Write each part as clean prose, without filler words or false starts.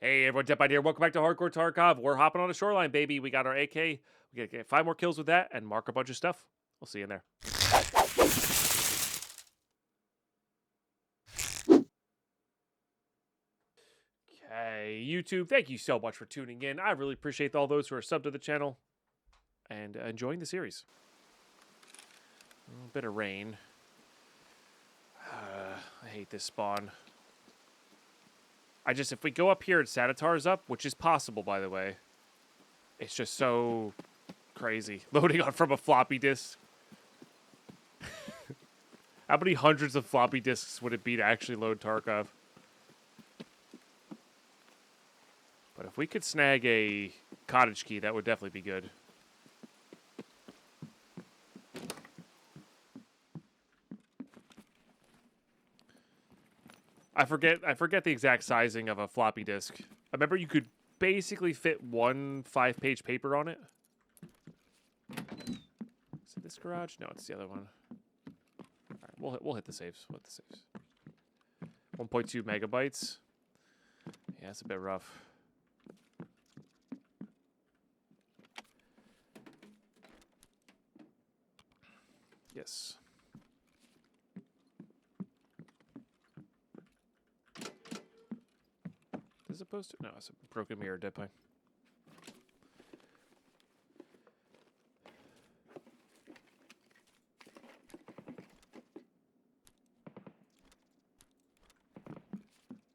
Hey everyone, Deadpine here. Welcome back to Hardcore Tarkov. We're hopping on the shoreline, baby. We got our AK. We gotta get 5 more kills with that and mark a bunch of stuff. We'll see you in there. Okay, YouTube, thank you so much for tuning in. I really appreciate all those who are subbed to the channel and enjoying the series. A bit of rain. I hate this spawn. If we go up here and Sanitar's up, which is possible, by the way, it's just so crazy. Loading on from a floppy disk. How many hundreds of floppy disks would it be to actually load Tarkov? But if we could snag a cottage key, that would definitely be good. I forget the exact sizing of a floppy disk. I remember you could basically fit one 5-page paper on it. Is it this garage? No, it's the other one. All right, we'll hit the saves. 1.2 megabytes. Yeah, it's a bit rough. Yes. Is it supposed to? No, it's a broken mirror, Deadpine.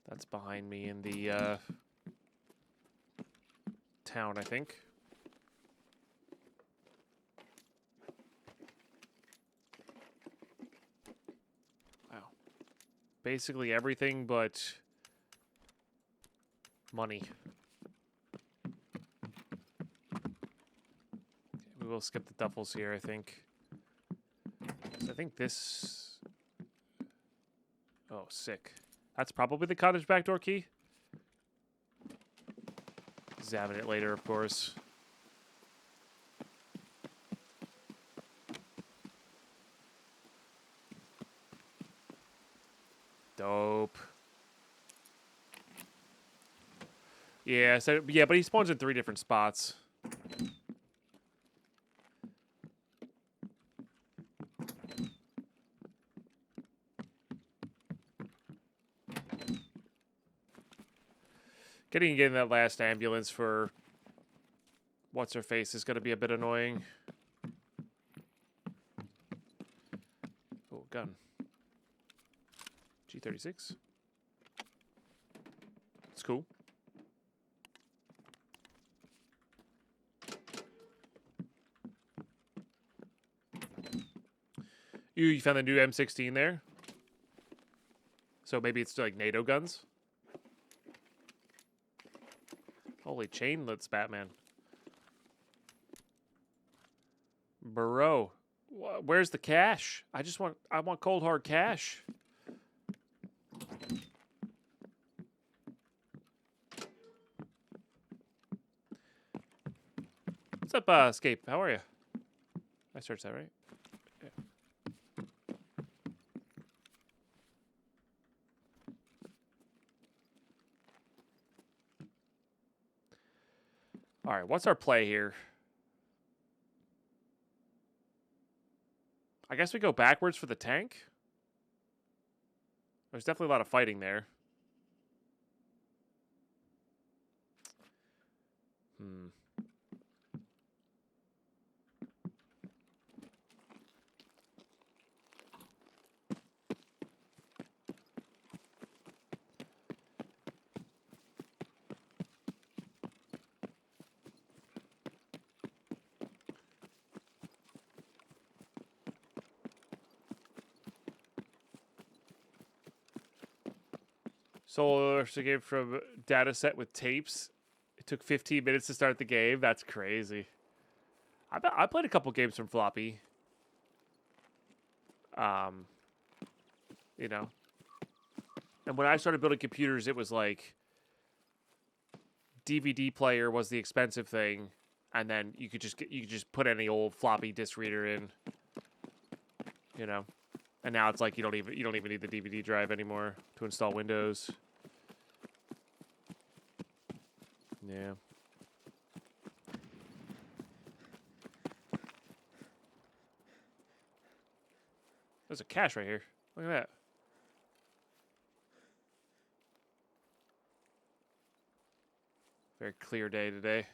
That's behind me in the town, I think. Wow. Basically everything but money. We will skip the duffels here, I think. I think this... Oh, sick. That's probably the cottage backdoor key. Examine it later, of course. Dope. Yeah, but he spawns in 3 different spots. Getting in that last ambulance for what's-her-face is going to be a bit annoying. Oh, gun. G36. It's cool. You found the new M16 there? So maybe it's like NATO guns? Holy chainlets, Batman. Bro, where's the cash? I want cold hard cash. What's up, Escape? How are you? I searched that right. Yeah. All right, what's our play here? I guess we go backwards for the tank. There's definitely a lot of fighting there. Solar escape from data set with tapes. It took 15 minutes to start the game. That's crazy. I played a couple games from floppy. You know. And when I started building computers, it was like DVD player was the expensive thing, and then you could just put any old floppy disk reader in. You know. And now it's like you don't even need the DVD drive anymore to install Windows. Yeah. There's a cache right here. Look at that. Very clear day today.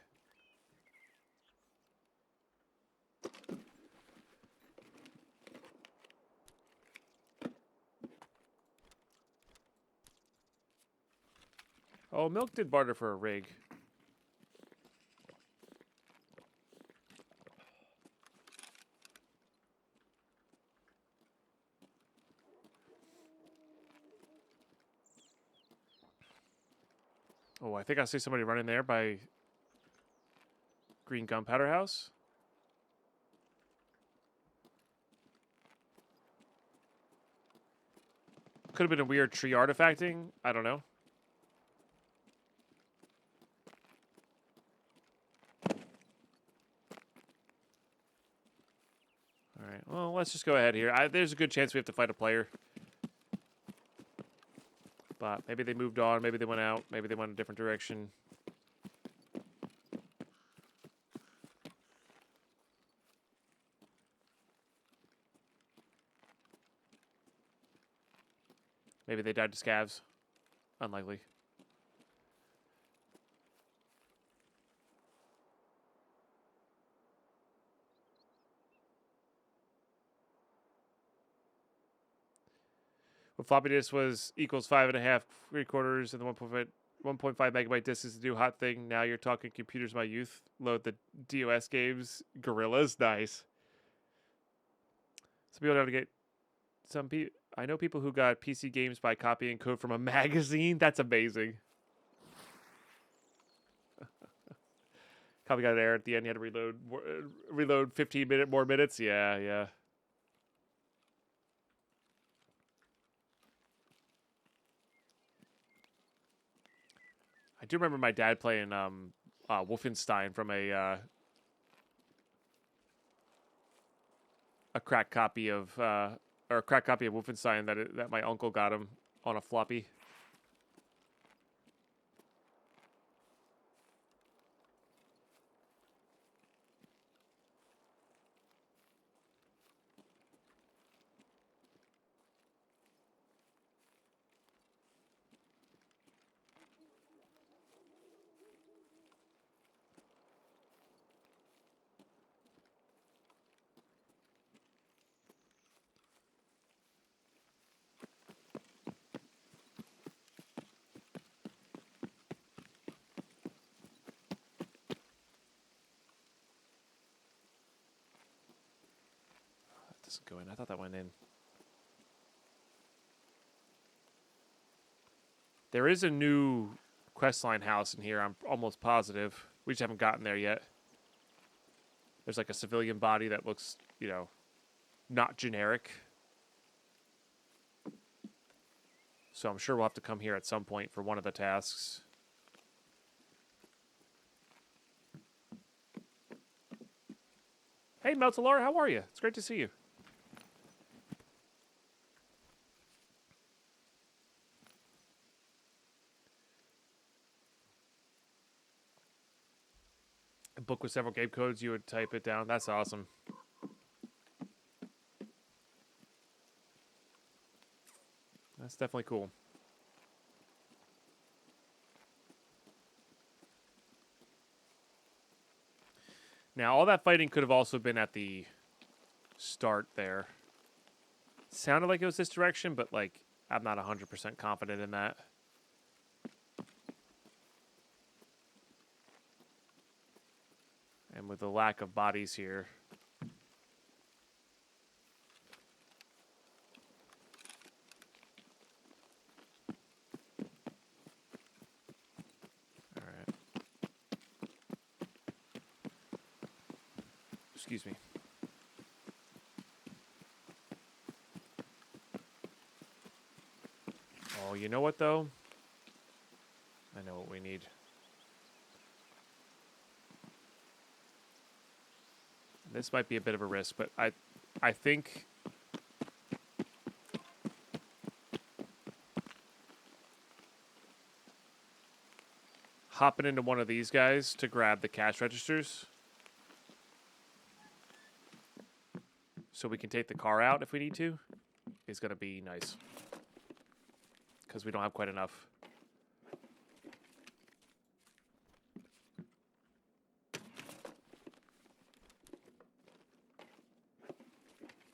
Oh, Milk did barter for a rig. Oh, I think I see somebody running there by Green Gunpowder House. Could have been a weird tree artifacting. I don't know. All right. Well, let's just go ahead here. There's a good chance we have to fight a player. But maybe they moved on. Maybe they went out. Maybe they went a different direction. Maybe they died to scavs. Unlikely. What floppy disk was equals 5.5 3/4, and the 1.5 megabyte disk is the new hot thing. Now you're talking computers, my youth. Load the DOS games. Gorillas, nice. Some people know how to get. Some people. I know people who got PC games by copying code from a magazine. That's amazing. Copy got an error at the end. You had to reload 15 more minutes. Yeah, yeah. I do remember my dad playing Wolfenstein from a cracked copy of or a cracked copy of Wolfenstein that my uncle got him on a floppy. That doesn't go in. I thought that went in. There is a new questline house in here. I'm almost positive. We just haven't gotten there yet. There's like a civilian body that looks, not generic. So I'm sure we'll have to come here at some point for one of the tasks. Hey, Meltalar, how are you? It's great to see you. A book with several game codes, you would type it down. That's awesome. That's definitely cool. Now, all that fighting could have also been at the start there. Sounded like it was this direction, but, I'm not 100% confident in that. And with the lack of bodies here... Excuse me. Oh, you know what, though? I know what we need. This might be a bit of a risk, but I think... hopping into one of these guys to grab the cash registers, so we can take the car out if we need to, is going to be nice. Because we don't have quite enough.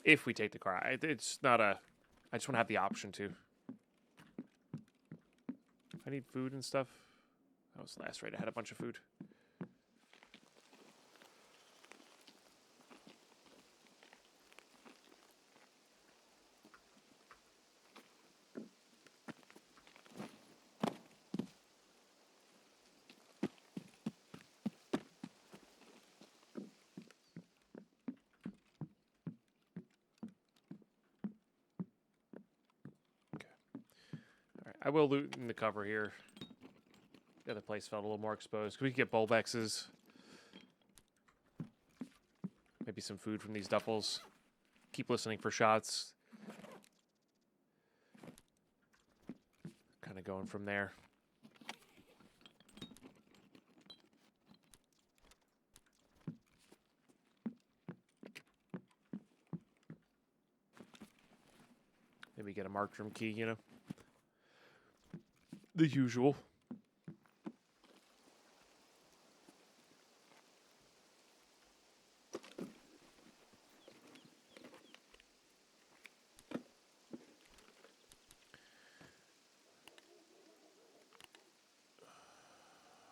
If we take the car out. It's not a... I just want to have the option to. I need food and stuff. That was the last raid. I had a bunch of food. I will loot in the cover here. The other place felt a little more exposed. We could get Bulbexes. Maybe some food from these duffels. Keep listening for shots. Kind of going from there. Maybe get a marked room key, you know? The usual.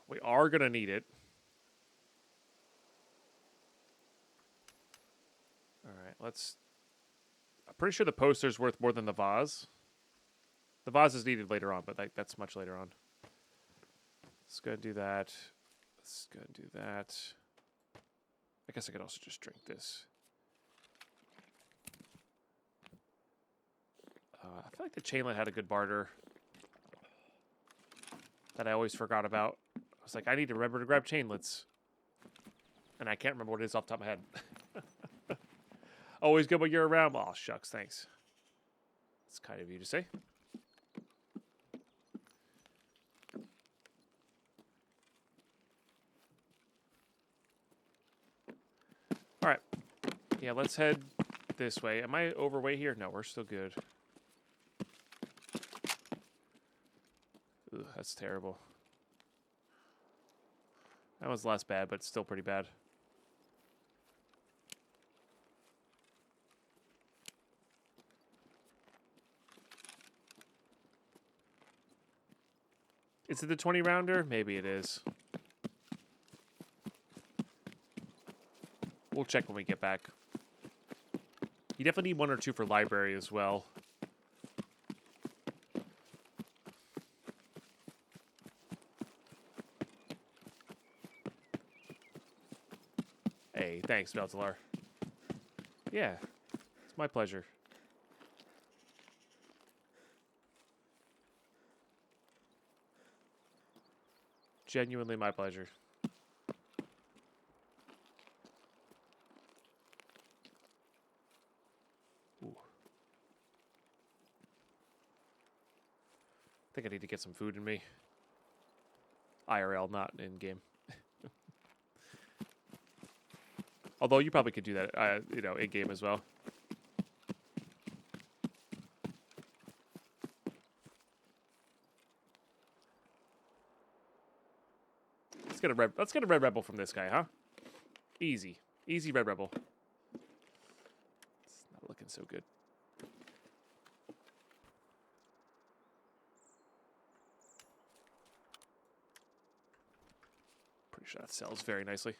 We are going to need it. All right, let's... I'm pretty sure the poster's worth more than the vase. The vase is needed later on, but that's much later on. Let's go and do that. Let's go and do that. I guess I could also just drink this. I feel like the chainlet had a good barter that I always forgot about. I was like, I need to remember to grab chainlets. And I can't remember what it is off the top of my head. Always good when you're around. Oh, shucks, thanks. It's kind of you to say. All right. Yeah, let's head this way. Am I overweight here? No, we're still good. Ugh, that's terrible. That was less bad, but still pretty bad. Is it the 20 rounder? Maybe it is. We'll check when we get back. You definitely need 1 or 2 for library as well. Hey, thanks, Beltalar. Yeah, it's my pleasure. Genuinely my pleasure. Ooh. I think I need to get some food in me. IRL, not in game. Although you probably could do that, you know, in game as well. Let's get a red rebel from this guy, huh? Easy red rebel. It's not looking so good. Pretty sure that sells very nicely.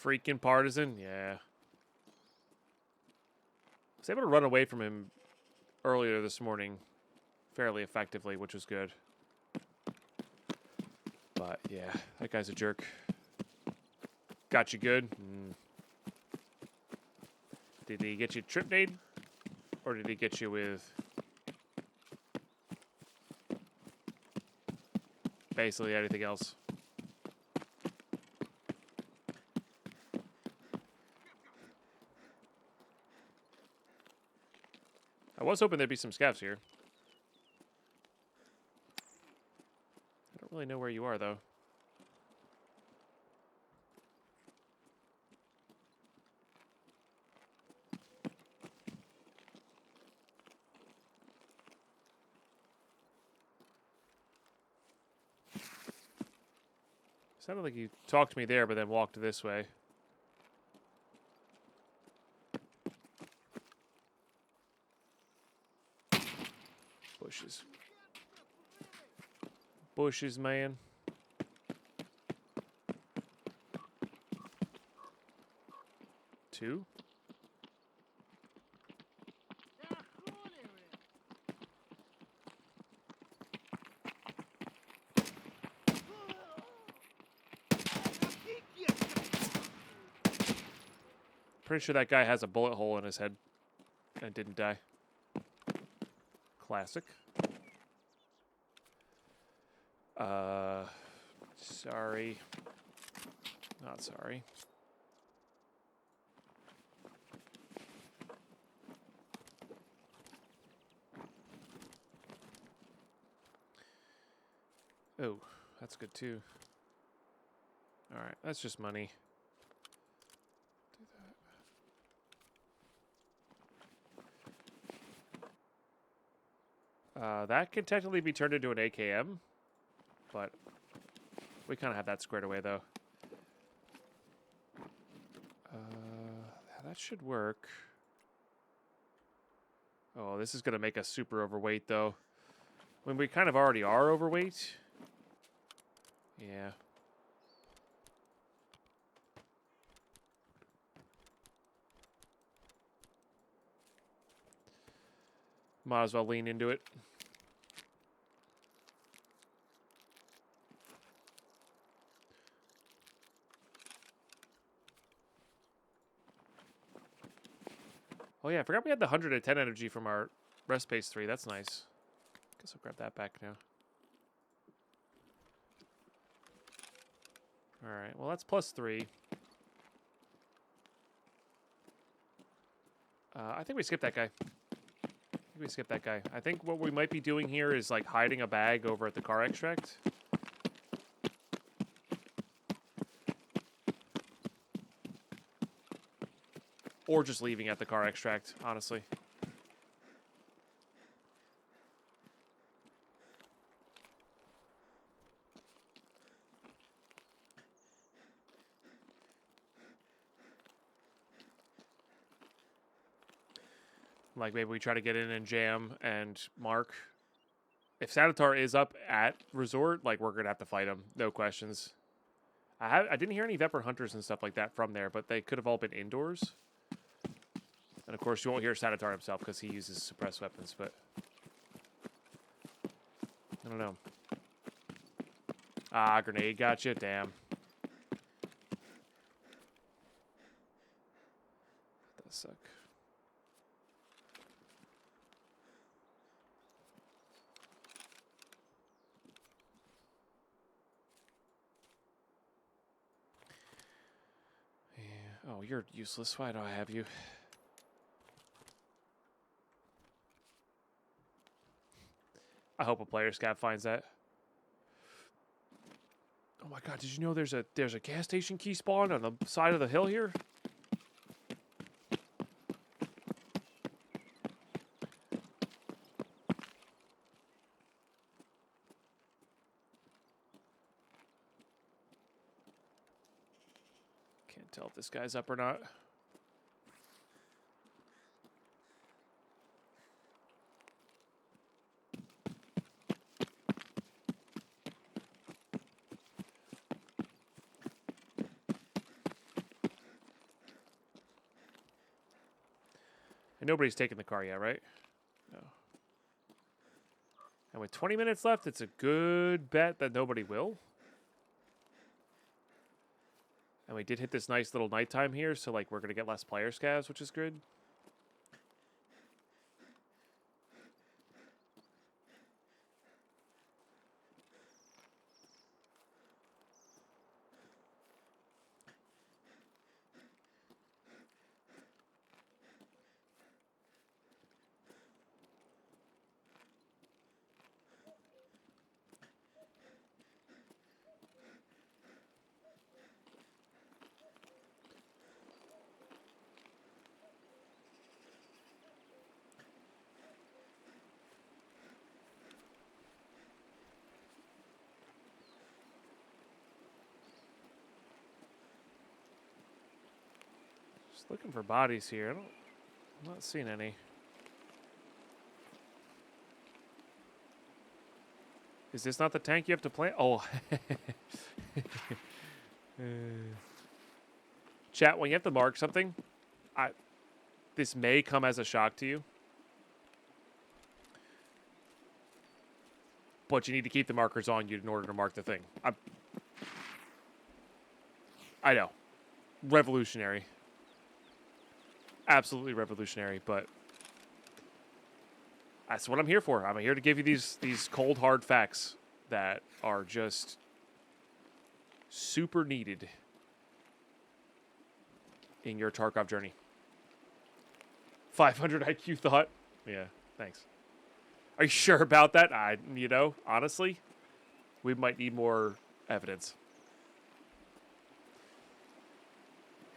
Freaking partisan, yeah. I was able to run away from him earlier this morning fairly effectively, which was good. But yeah, that guy's a jerk. Got you good. Did he get you trip nade? Or did he get you with basically anything else? I was hoping there'd be some scavs here. I don't really know where you are, though. Sounded like you talked to me there, but then walked this way. Bushes. Bushes, man. Two? Pretty sure that guy has a bullet hole in his head and didn't die. Classic. Sorry. Not sorry. Oh, that's good too. Alright, that's just money. Do that. That can technically be turned into an AKM, but we kind of have that squared away, though. That should work. Oh, this is going to make us super overweight, though. When we kind of already are overweight. Yeah. Might as well lean into it. Oh yeah, I forgot we had the 110 energy from our rest pace 3. That's nice. Guess I'll grab that back now. Alright, well that's +3. I think we skipped that guy. I think what we might be doing here is like hiding a bag over at the car extract. Or just leaving at the car extract, honestly. Like, maybe we try to get in and jam and mark. If Sanitar is up at Resort, like, we're going to have to fight him. No questions. I didn't hear any Vepr Hunters and stuff like that from there, but they could have all been indoors. And, of course, you won't hear Sanitar himself because he uses suppressed weapons, but... I don't know. Ah, grenade gotcha. Damn. That does suck. Yeah. Oh, you're useless. Why do I have you? I hope a player scav finds that. Oh my god, did you know there's a gas station key spawn on the side of the hill here? Can't tell if this guy's up or not. And nobody's taken the car yet, right? No. And with 20 minutes left, it's a good bet that nobody will. And we did hit this nice little nighttime here, so like we're going to get less player scavs, which is good. Just looking for bodies here. I'm not seeing any. Is this not the tank you have to plant? Oh. Chat, when you have to mark something, this may come as a shock to you. But you need to keep the markers on you in order to mark the thing. I know. Revolutionary. Absolutely revolutionary, but that's what I'm here for. I'm here to give you these cold, hard facts that are just super needed in your Tarkov journey. 500 IQ thought? Yeah, thanks. Are you sure about that? Honestly, we might need more evidence.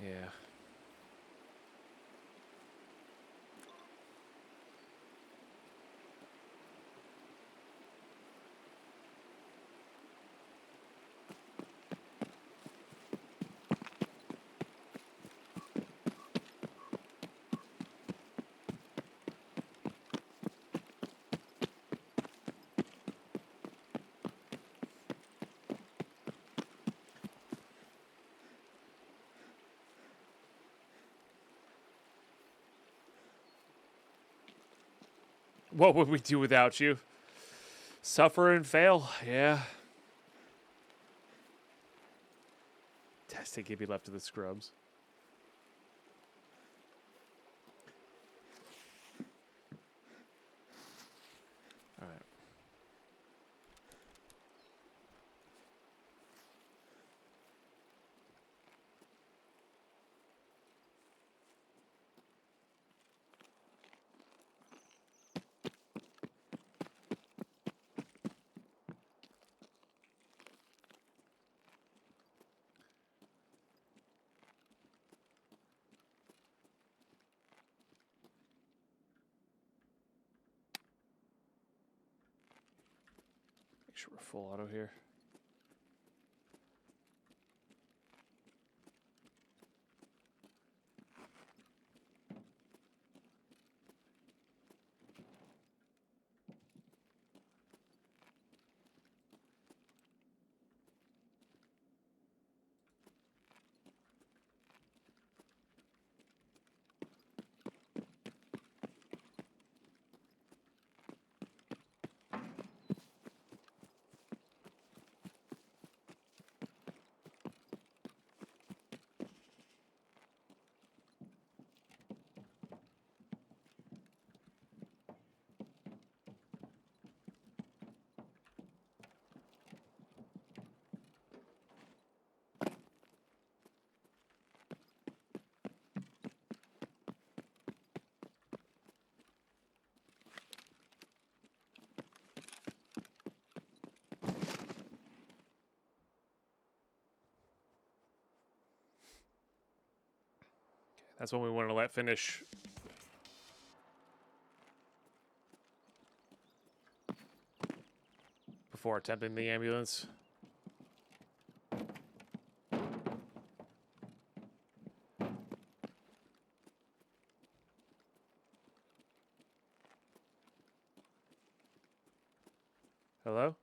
Yeah. What would we do without you? Suffer and fail, yeah. Testing can be left to the scrubs. All right. Make sure we're full auto here. That's what we want to let finish. Before attempting the ambulance. Hello?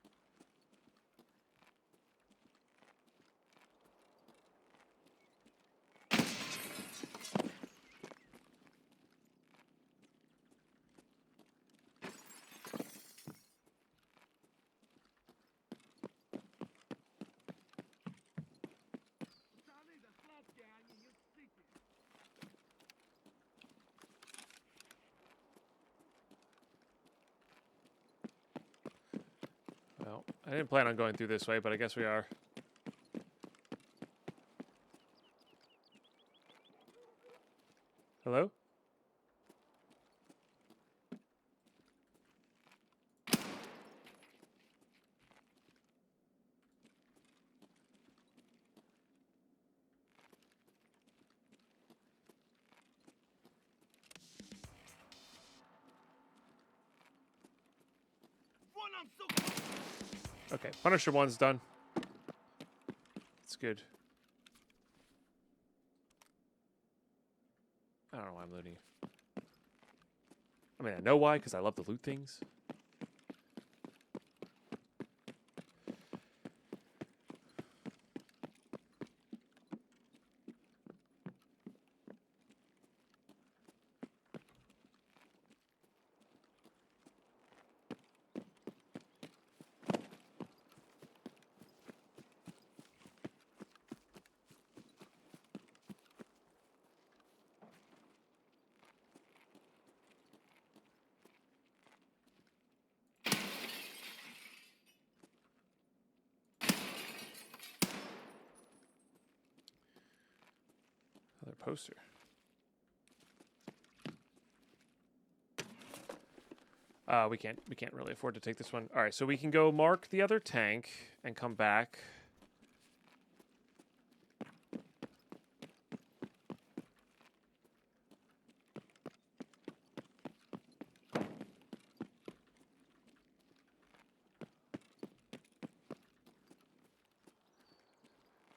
Well, I didn't plan on going through this way, but I guess we are. Hello? Okay, Punisher 1's done. It's good. don't know why I'm looting. I mean, I know why, because I love to loot things. Another poster. We can't really afford to take this one. All right, so we can go mark the other tank and come back.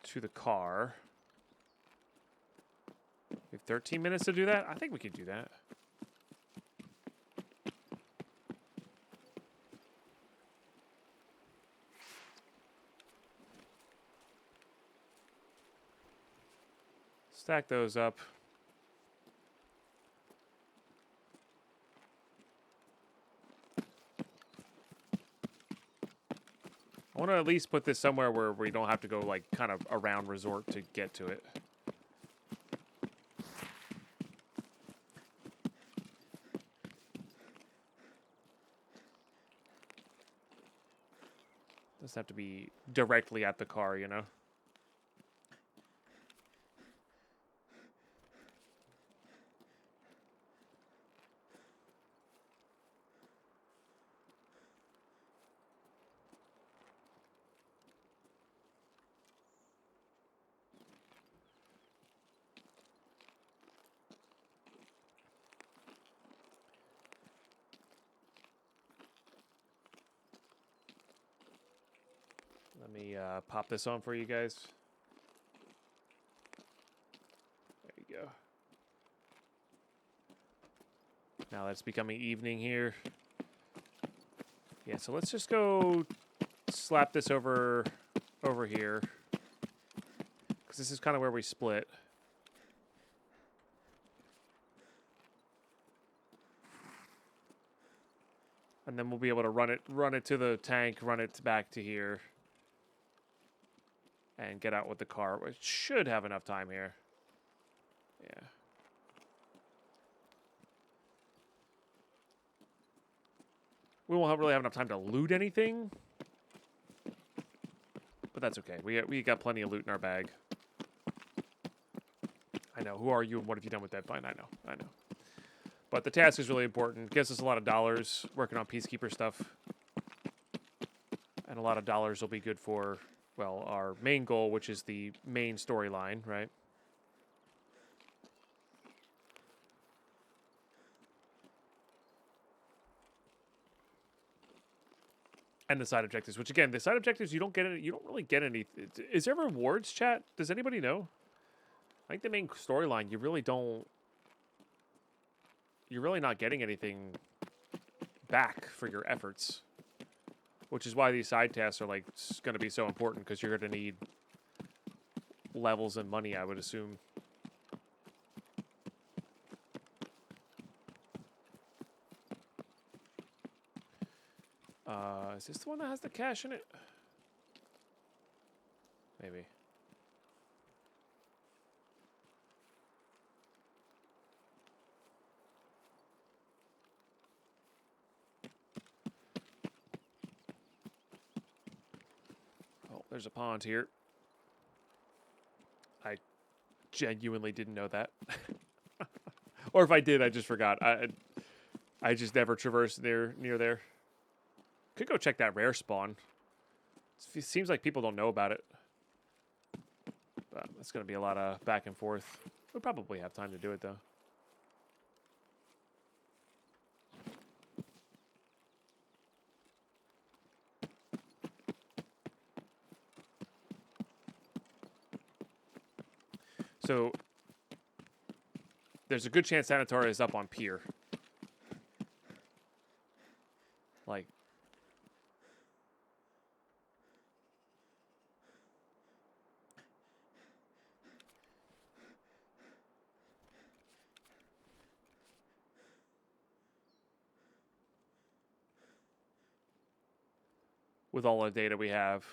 To the car. We have 13 minutes to do that? I think we could do that. Stack those up. I want to at least put this somewhere where we don't have to go like kind of around resort to get to it. Doesn't have to be directly at the car, you know? Let me pop this on for you guys. There you go. Now that it's becoming evening here. Yeah, so let's just go slap this over here. Because this is kind of where we split. And then we'll be able to run it to the tank, run it back to here. And get out with the car. We should have enough time here. Yeah. We won't really have enough time to loot anything. But that's okay. We got plenty of loot in our bag. I know. Who are you and what have you done with Deadpine? I know. But the task is really important. Gives us a lot of dollars working on Peacekeeper stuff. And a lot of dollars will be good for, well, our main goal, which is the main storyline, right? And the side objectives, which again, the side objectives you don't really get any. Is there rewards, chat? Does anybody know? I think the main storyline, you really don't. You're really not getting anything back for your efforts, which is why these side tasks are like going to be so important because you're going to need levels and money, I would assume. Is this the one that has the cash in it? Maybe. Oh, there's a pond here. I genuinely didn't know that. Or if I did, I just forgot. I just never traversed near there. Could go check that rare spawn. It seems like people don't know about it. But it's going to be a lot of back and forth. We'll probably have time to do it, though. So there's a good chance Sanatoria is up on pier. Like, with all the data we have.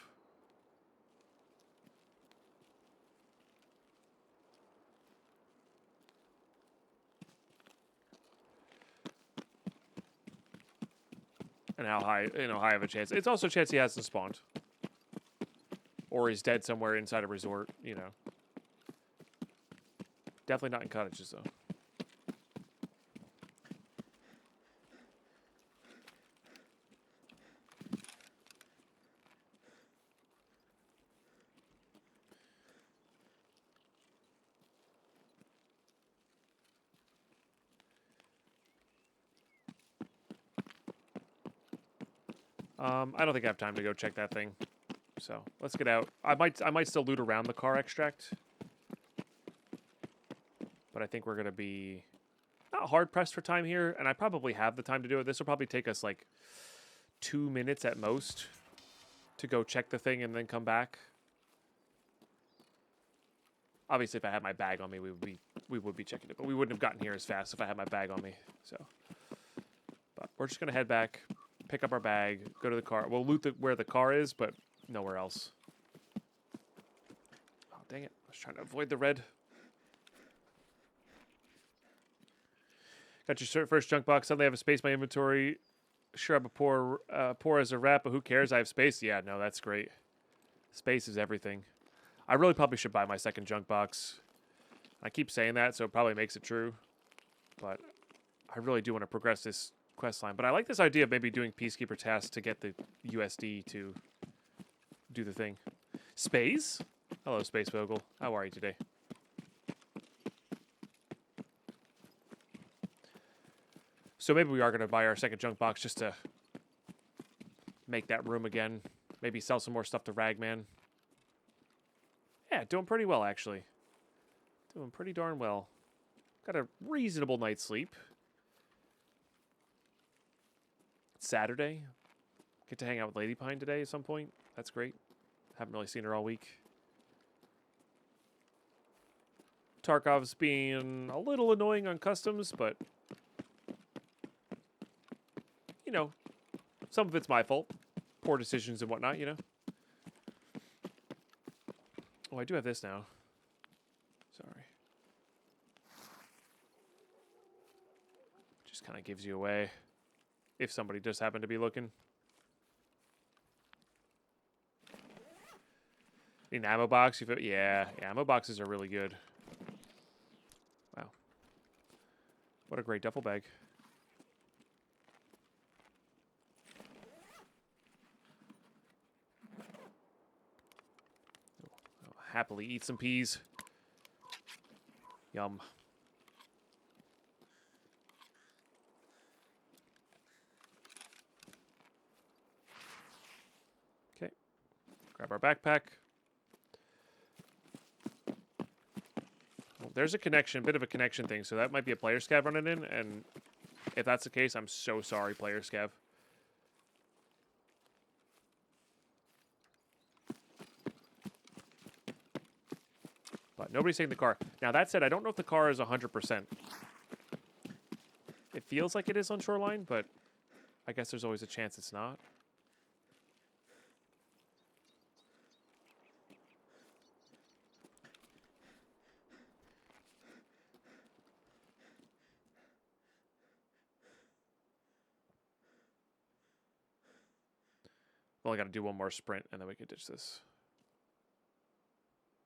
And how high, high of a chance. It's also a chance he hasn't spawned. Or he's dead somewhere inside a resort, Definitely not in cottages, though. I don't think I have time to go check that thing. So let's get out. I might still loot around the car extract. But I think we're gonna be not hard pressed for time here, and I probably have the time to do it. This will probably take us like 2 minutes at most to go check the thing and then come back. Obviously, if I had my bag on me, we would be checking it, but we wouldn't have gotten here as fast if I had my bag on me. So, but we're just gonna head back, pick up our bag, go to the car. We'll loot where the car is, but nowhere else. Oh, dang it. I was trying to avoid the red. Got your first junk box. Suddenly I have a space in my inventory. Sure, I'm poor as a rat, but who cares? I have space. Yeah, no, that's great. Space is everything. I really probably should buy my second junk box. I keep saying that, so it probably makes it true. But I really do want to progress this quest line. But I like this idea of maybe doing Peacekeeper tasks to get the USD to do the thing. Space? Hello, Space Vogel. How are you today? So maybe we are going to buy our second junk box just to make that room again. Maybe sell some more stuff to Ragman. Yeah, doing pretty well, actually. Doing pretty darn well. Got a reasonable night's sleep. It's Saturday. Get to hang out with Deadpine today at some point. That's great. Haven't really seen her all week. Tarkov's being a little annoying on customs, but some of it's my fault. Poor decisions and whatnot, Oh, I do have this now. Sorry. Just kind of gives you away if somebody does happen to be looking. Need an ammo box? Yeah, ammo boxes are really good. Wow. What a great duffel bag. Happily eat some peas. Yum. Okay. Grab our backpack. Well, there's a connection, bit of a connection thing, so that might be a player scav running in, and if that's the case, I'm so sorry, player scav. But nobody's taking the car. Now, that said, I don't know if the car is 100%. It feels like it is on Shoreline, but I guess there's always a chance it's not. Well, I got to do one more sprint, and then we can ditch this.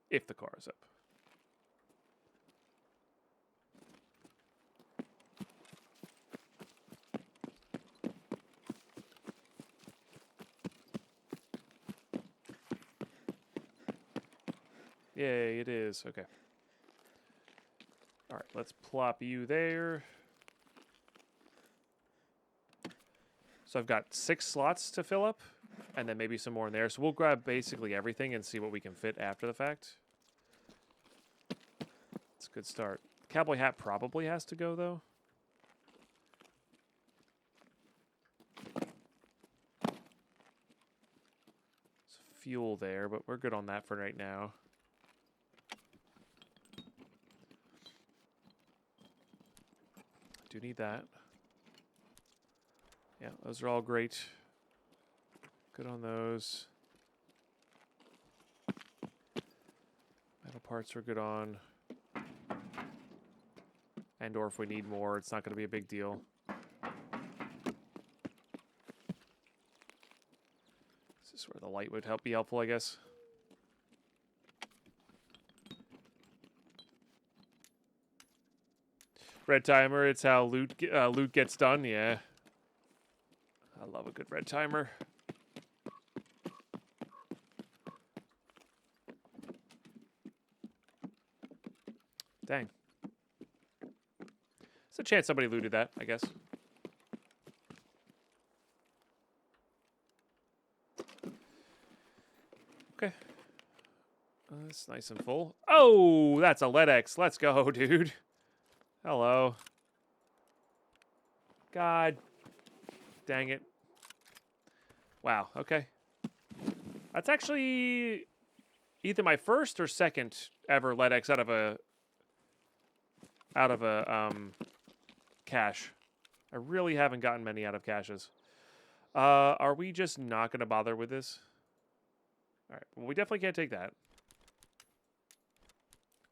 If the car is up. Yay, it is. Okay. All right, let's plop you there. So I've got 6 slots to fill up, and then maybe some more in there. So we'll grab basically everything and see what we can fit after the fact. It's a good start. Cowboy hat probably has to go, though. Fuel there, but we're good on that for right now. Do need that. Yeah, those are all great. Good on those. Metal parts are good on. And or if we need more, it's not going to be a big deal. This is where the light would be helpful, I guess. Red timer, it's how loot gets done, yeah. I love a good red timer. Dang. There's a chance somebody looted that, I guess. Okay. That's nice and full. Oh, that's a LEDX. Let's go, dude. Hello. God. Dang it. Wow, okay. That's actually either my first or second ever LEDX out of a cache. I really haven't gotten many out of caches. Are we just not going to bother with this? All right. Well, we definitely can't take that.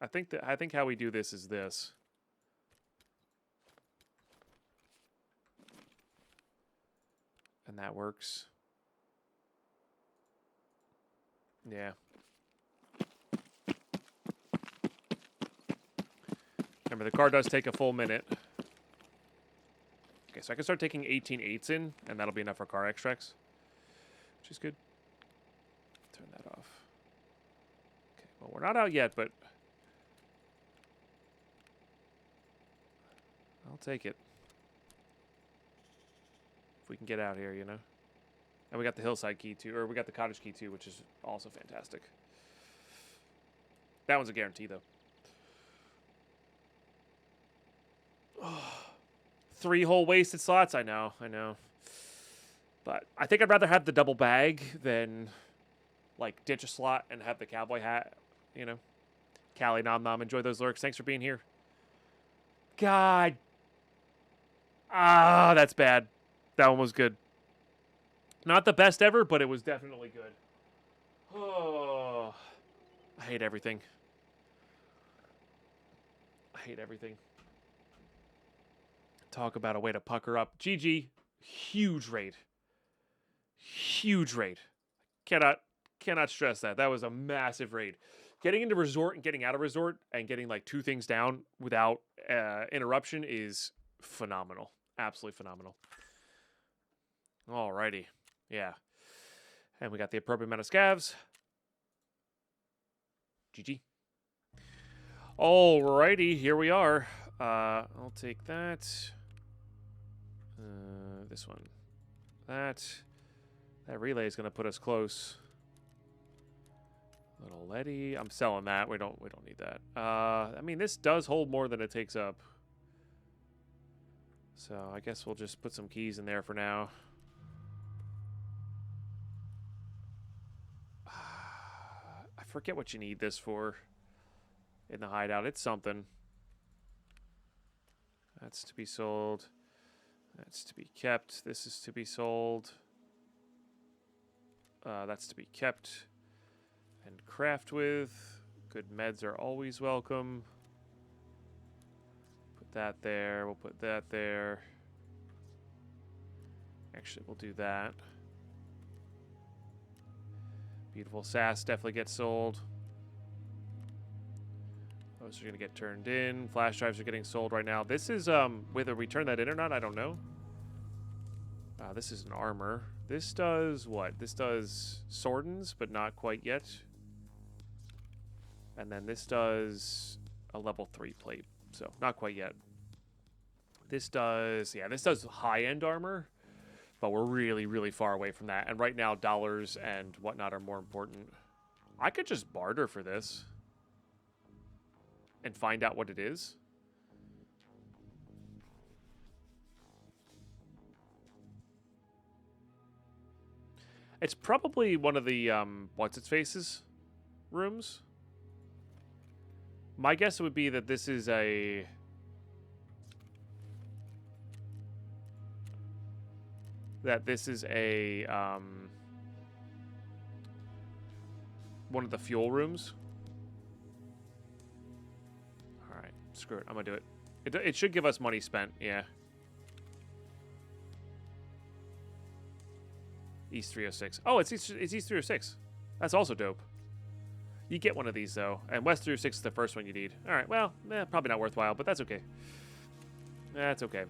I think how we do this is this. And that works. Yeah. Remember, the car does take a full minute. Okay, so I can start taking 18/8s in, and that'll be enough for car extracts, which is good. Turn that off. Okay, well, we're not out yet, but I'll take it. If we can get out here, you know. And we got the hillside key, too, or we got the cottage key, too, which is also fantastic. That one's a guarantee, though. Oh, 3 whole wasted slots. I know. But I think I'd rather have the double bag than, like, ditch a slot and have the cowboy hat, you know. Callie, nom nom, enjoy those lurks. Thanks for being here. God. Ah, that's bad. That one was good. Not the best ever, but it was definitely good. Oh, I hate everything. I hate everything. Talk about a way to pucker up. GG. Huge raid. Huge raid. Cannot stress that. That was a massive raid. Getting into resort and getting out of resort and getting like 2 things down without interruption is phenomenal. Absolutely phenomenal. Alrighty. Yeah. And we got the appropriate amount of scavs. GG. Alrighty, here we are. I'll take that. This one. That relay is going to put us close. Little Letty. I'm selling that. We don't need that. I mean, this does hold more than it takes up. So I guess we'll just put some keys in there for now. I forget what you need this for in the hideout. It's something. That's to be sold. That's to be kept. This is to be sold. That's to be kept and craft with. Good meds are always welcome. Put that there. We'll put that there. Actually, we'll do that. Beautiful sass definitely gets sold. Those are going to get turned in. Flash drives are getting sold right now. This is, whether we turn that in or not, I don't know. This is an armor. This does what? This does swordens, but not quite yet. And then this does a level 3 plate. So, not quite yet. This does, yeah, this does high-end armor. But we're really, really far away from that. And right now, dollars and whatnot are more important. I could just barter for this. And find out what it is. It's probably one of the what's-its-faces rooms. My guess would be that this is a... one of the fuel rooms. Alright, screw it. I'm gonna do it. It should give us money spent, yeah. East 306. Oh, it's East 306. That's also dope. You get one of these, though. And West 306 is the first one you need. Alright, well, probably not worthwhile, but that's okay. That's okay.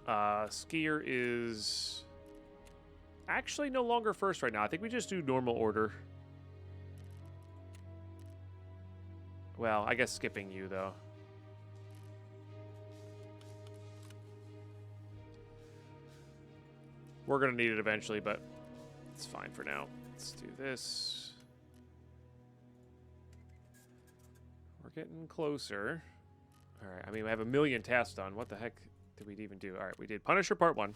Skier is... actually no longer first right now. I think we just do normal order. Well, I guess skipping you, though. We're going to need it eventually, but it's fine for now. Let's do this. We're getting closer. All right. I mean, we have 1 million tasks done. What the heck did we even do? All right. We did Punisher Part 1.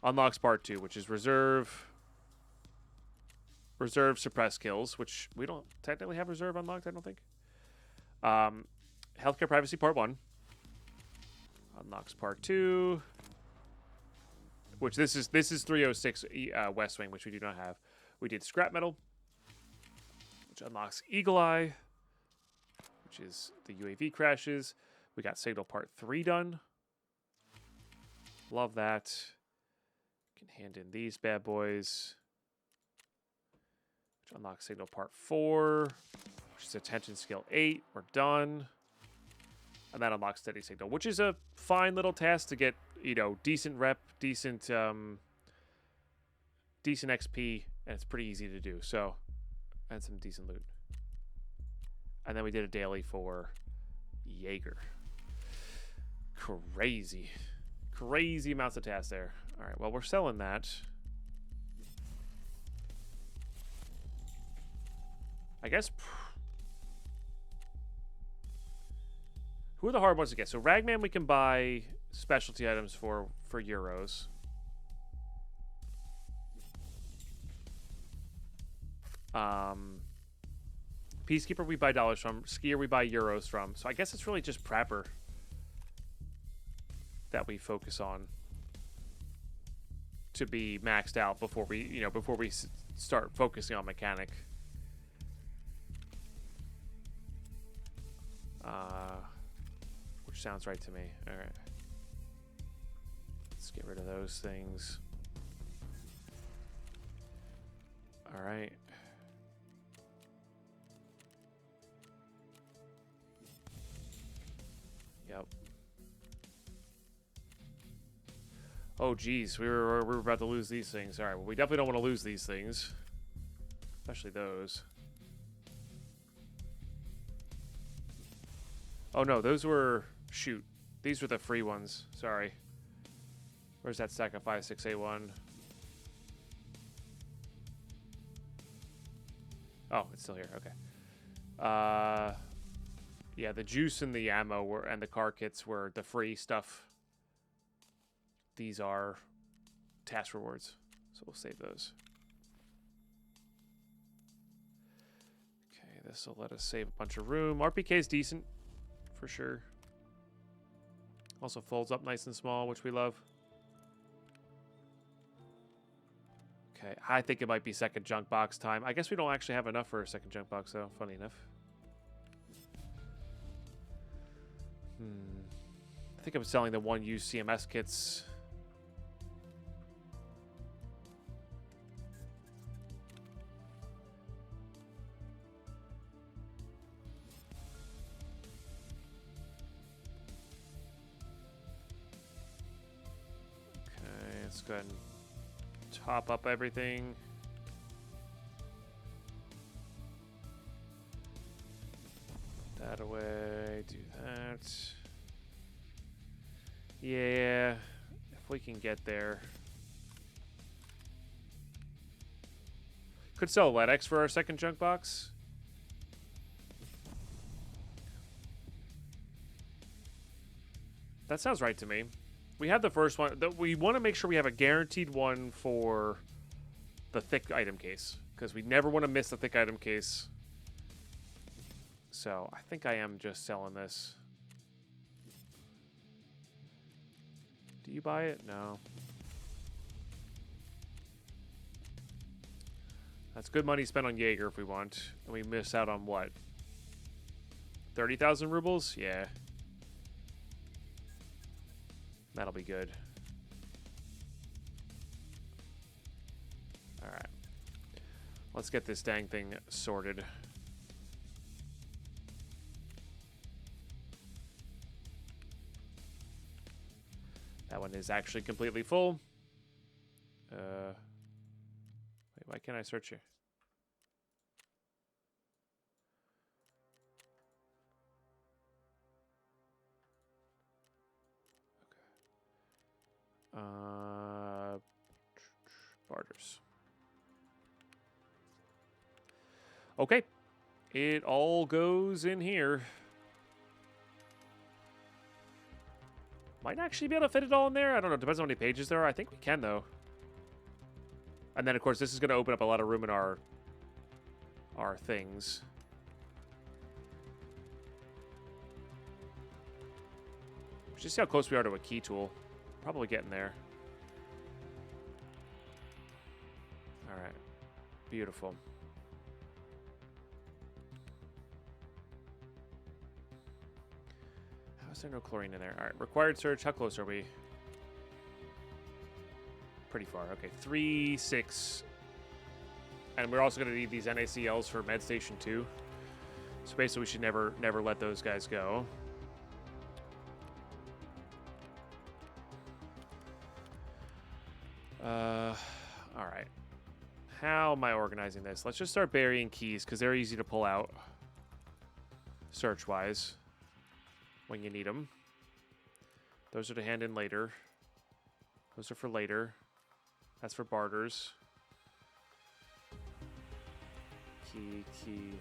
Unlocks Part 2, which is Reserve suppress kills, which we don't technically have Reserve unlocked, I don't think. Healthcare Privacy Part 1. Unlocks Part 2. Which this is 306 West Wing, which we do not have. We did Scrap Metal, which unlocks Eagle Eye, which is the UAV crashes. We got Signal Part 3 done. Love that. Can hand in these bad boys, which unlocks Signal Part 4, which is Attention Skill 8. We're done. And that unlocks Steady Signal, which is a fine little task to get, you know, decent rep, decent XP, and it's pretty easy to do. So, and some decent loot. And then we did a daily for Jaeger. Crazy amounts of tasks there. All right, well, we're selling that. I guess. Who are the hard ones to get? So Ragman we can buy specialty items for euros. Peacekeeper we buy dollars from. Skier we buy euros from. So I guess it's really just Prepper that we focus on to be maxed out before we start focusing on mechanic. Which sounds right to me. All right. Let's get rid of those things. All right. Yep. Oh, geez. We were about to lose these things. All right. Well, we definitely don't want to lose these things. Especially those. Oh, no. Those were... shoot. These were the free ones. Sorry. Where's that stack of 56A1? Oh, it's still here. Okay. Yeah, the juice and the ammo were, and the car kits were the free stuff. These are task rewards, so we'll save those. Okay, this will let us save a bunch of room. RPK is decent, for sure. Also folds up nice and small, which we love. Okay, I think it might be second junk box time. I guess we don't actually have enough for a second junk box, though, funny enough. I think I'm selling the one used CMS kits. Okay, let's go ahead and top up everything. That away, do that. Yeah, if we can get there. Could sell LEDX for our second junk box. That sounds right to me. We have the first one. We want to make sure we have a guaranteed one for the thick item case, because we never want to miss the thick item case. So I think I am just selling this. Do you buy it? No. That's good money spent on Jaeger if we want. And we miss out on what? 30,000 rubles? Yeah. That'll be good. Alright. Let's get this dang thing sorted. That one is actually completely full. Wait, why can't I search here? Barters. Okay. It all goes in here. Might actually be able to fit it all in there. I don't know. Depends on how many pages there are. I think we can, though. And then, of course, this is going to open up a lot of room in our things. Just see how close we are to a key tool. Probably getting there. All right. Beautiful. How is there no chlorine in there? All right. Required search. How close are we? Pretty far. Okay. 3, 6. And we're also going to need these NaCls for Med Station 2. So basically, we should never let those guys go. All right. How am I organizing this? Let's just start burying keys because they're easy to pull out search-wise when you need them. Those are to hand in later. Those are for later. That's for barters. Key.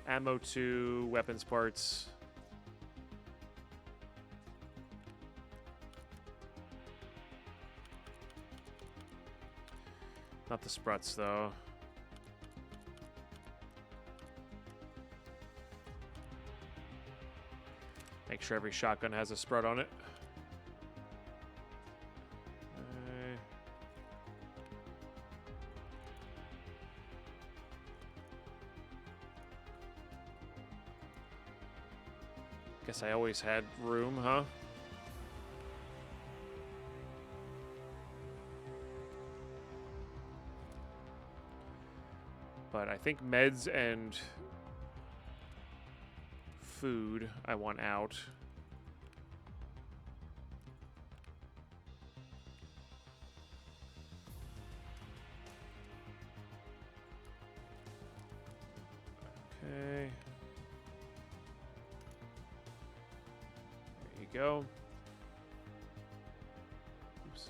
Ammo 2, weapons parts. Not the spruts, though. Make sure every shotgun has a sprut on it. Guess I always had room, huh? But I think meds and food I want out. Okay. There you go. Oops.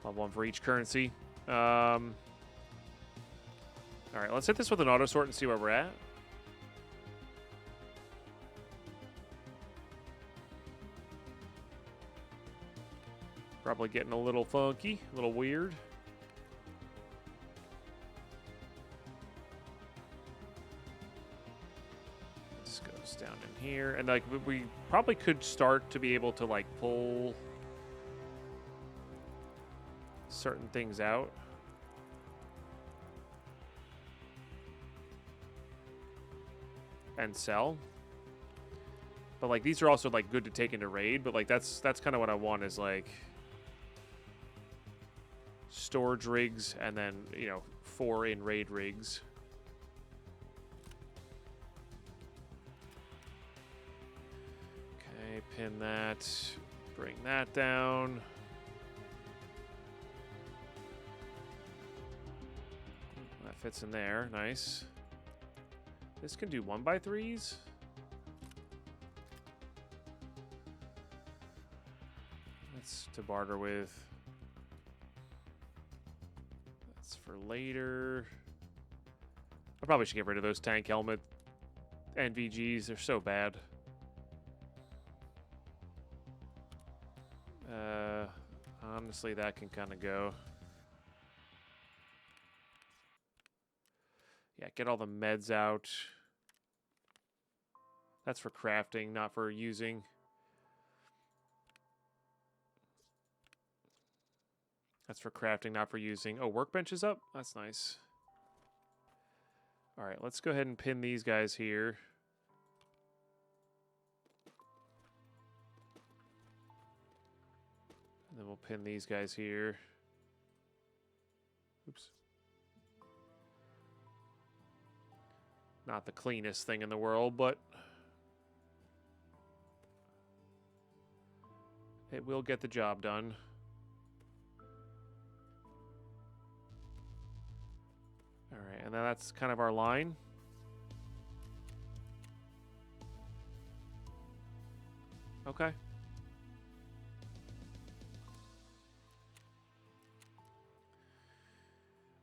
I'll have one for each currency. All right, let's hit this with an auto sort and see where we're at. Probably getting a little funky, a little weird. This goes down in here. And like we probably could start to be able to like pull certain things out. And sell. But like these are also like good to take into raid, but like that's kind of what I want is like storage rigs and then, you know, 4 in raid rigs. Okay, pin that. Bring that down. That fits in there. Nice. This can do 1x3s. That's to barter with. That's for later. I probably should get rid of those tank helmet NVGs. They're so bad. Honestly, that can kind of go. Yeah, get all the meds out. That's for crafting, not for using. That's for crafting, not for using. Oh, workbench is up? That's nice. All right, let's go ahead and pin these guys here. And then we'll pin these guys here. Oops. Not the cleanest thing in the world, but it will get the job done. All right, and then that's kind of our line. Okay.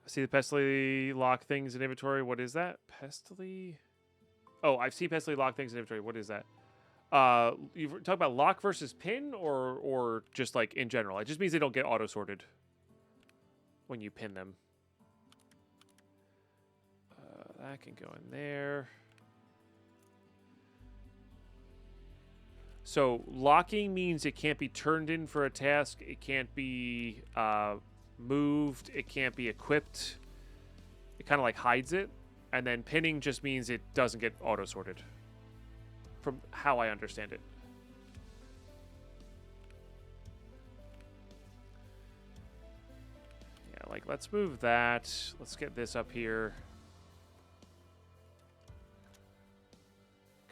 I see the pestily lock things in inventory. What is that? Pestily? Oh, I see pestily lock things in inventory. What is that? You talk about lock versus pin, or just like in general? It just means they don't get auto sorted when you pin them. That can go in there. So locking means it can't be turned in for a task. It can't be moved. It can't be equipped. It kind of like hides it. And then pinning just means it doesn't get auto sorted, from how I understand it. Yeah, like let's move that. Let's get this up here.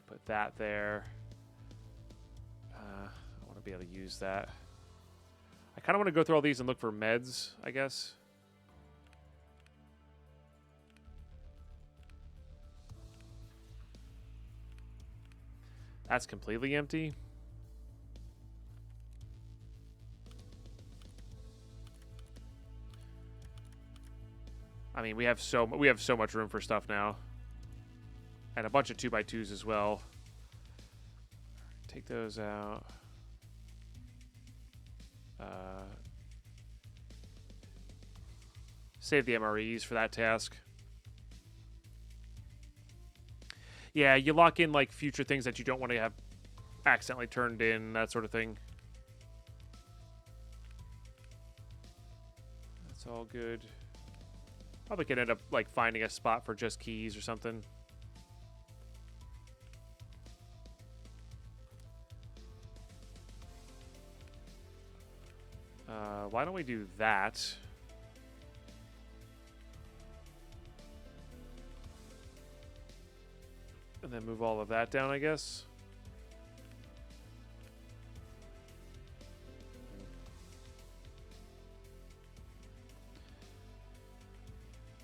Put that there. I want to be able to use that. I kind of want to go through all these and look for meds, I guess. That's completely empty. I mean, we have so much room for stuff now. And a bunch of 2x2s as well. Take those out. Save the MREs for that task. Yeah, you lock in like future things that you don't want to have accidentally turned in, that sort of thing. That's all good. Probably could end up like finding a spot for just keys or something. Why don't we do that? And then move all of that down, I guess.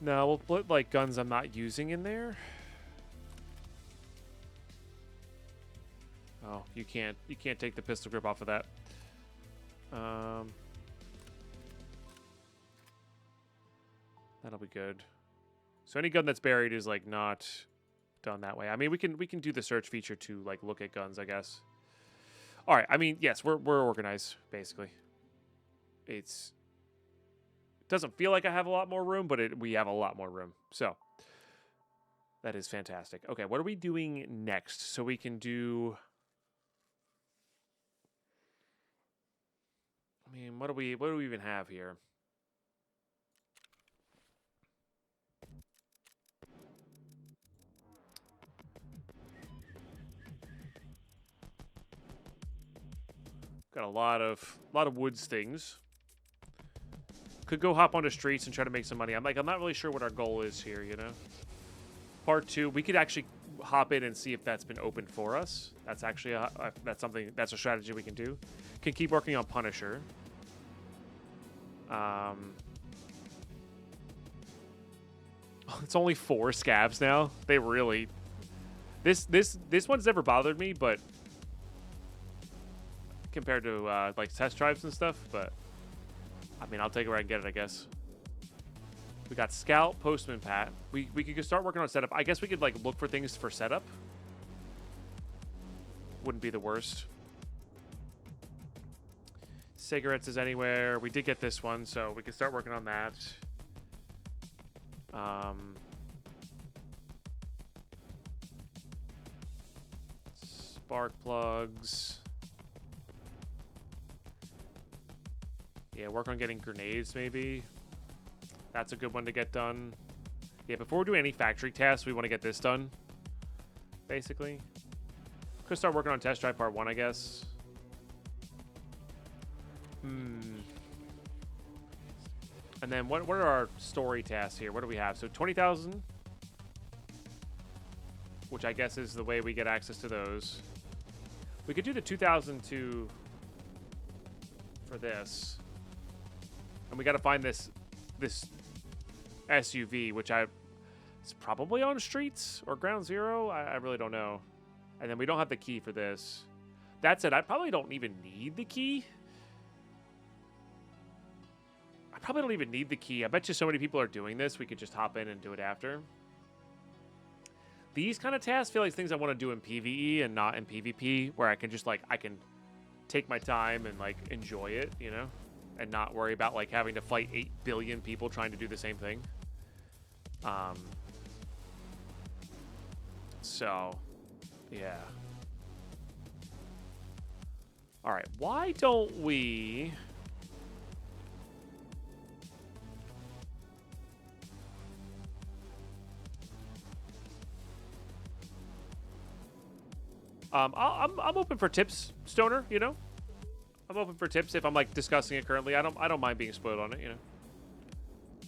No, we'll put like guns I'm not using in there. Oh, you can't take the pistol grip off of that. That'll be good. So any gun that's buried is like not done that way. I mean, we can do the search feature to like look at guns, I guess. All right. I mean, yes, we're organized basically. It doesn't feel like I have a lot more room, but we have a lot more room. So that is fantastic. Okay, what are we doing next? So we can do. I mean, what do we even have here? Got a lot of woods things. Could go hop onto streets and try to make some money. I'm not really sure what our goal is here, you know? Part 2, we could actually hop in and see if that's been opened for us. That's actually that's a strategy we can do. Can keep working on Punisher. It's only 4 scabs now. They really this one's never bothered me, but compared to like test drives and stuff, but I mean, I'll take it where I can get it, I guess. We got Scout, Postman, Pat. We could start working on setup. I guess we could like look for things for setup. Wouldn't be the worst. Cigarettes is anywhere. We did get this one, so we can start working on that. Spark plugs. Yeah, work on getting grenades, maybe. That's a good one to get done. Yeah, before we're doing any factory tasks, we want to get this done, basically. Could start working on test drive part 1, I guess. And then what are our story tasks here? What do we have? So 20,000, which I guess is the way we get access to those. We could do the 2,002 for this. And we got to find this SUV, which it's probably on streets or ground zero. I really don't know. And then we don't have the key for this. That said, I probably don't even need the key. I bet you so many people are doing this, we could just hop in and do it after. These kind of tasks feel like things I want to do in PvE and not in PvP, where I can just, like, I can take my time and, like, enjoy it, you know? And not worry about, like, having to fight 8 billion people trying to do the same thing. So, yeah. All right, why don't we... I'm open for tips, Stoner, you know? I'm open for tips if I'm, like, discussing it currently. I don't mind being spoiled on it, you know?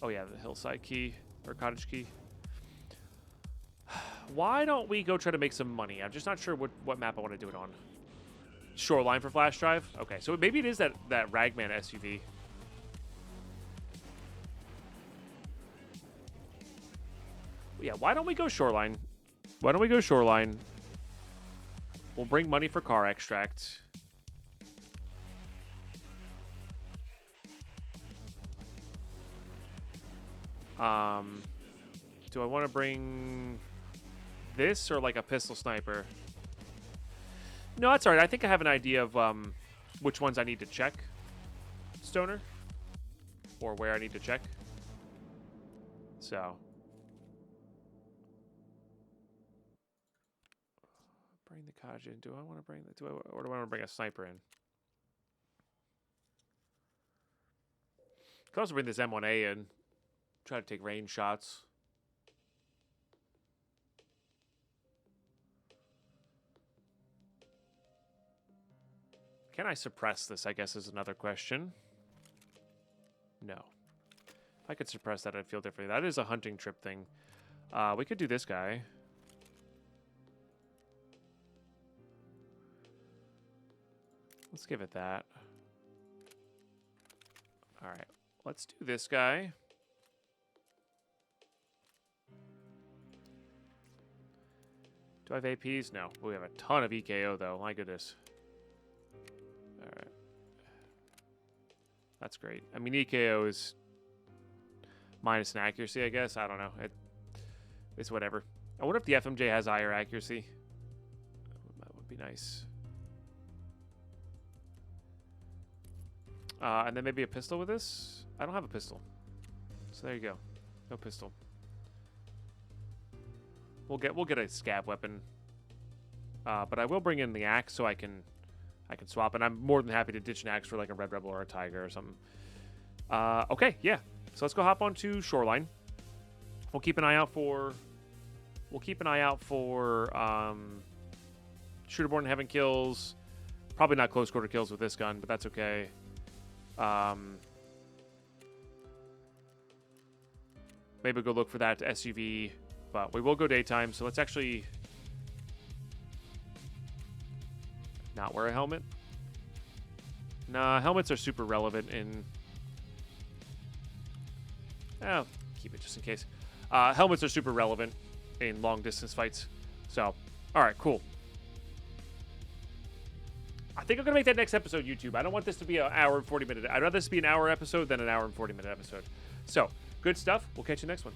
Oh, yeah, the hillside key, or cottage key. Why don't we go try to make some money? I'm just not sure what map I want to do it on. Shoreline for flash drive? Okay, so maybe it is that Ragman SUV. Yeah, why don't we go Shoreline? We'll bring money for car extract. Do I want to bring this or like a pistol sniper? No, that's all right. I think I have an idea of which ones I need to check, Stoner, or where I need to check. So, bring the cottage in. Do I want to bring or do I want to bring a sniper in? Could also bring this M1A in. Try to take range shots. Can I suppress this, I guess, is another question. No. If I could suppress that, I'd feel differently. That is a hunting trip thing. We could do this guy. Let's give it that. All right. Let's do this guy. Do I have APs? No. We have a ton of EKO, though. My goodness. All right. That's great. I mean, EKO is minus an accuracy, I guess. I don't know. It's whatever. I wonder if the FMJ has higher accuracy. That would be nice. And then maybe a pistol with this? I don't have a pistol. So there you go. No pistol. We'll get a scav weapon. But I will bring in the axe so I can swap, and I'm more than happy to ditch an axe for like a Red Rebel or a Tiger or something. Okay, yeah. So let's go hop onto Shoreline. We'll keep an eye out for Shooterborn having kills. Probably not close quarter kills with this gun, but that's okay. Maybe go look for that SUV, but we will go daytime. So let's actually not wear a helmet. Nah, helmets are super relevant in... Oh, keep it just in case. Helmets are super relevant in long-distance fights. So, all right, cool. I think I'm going to make that next episode YouTube. I don't want this to be an hour and 40 minute. I'd rather this be an hour episode than an hour and 40 minute episode. So, good stuff. We'll catch you next one.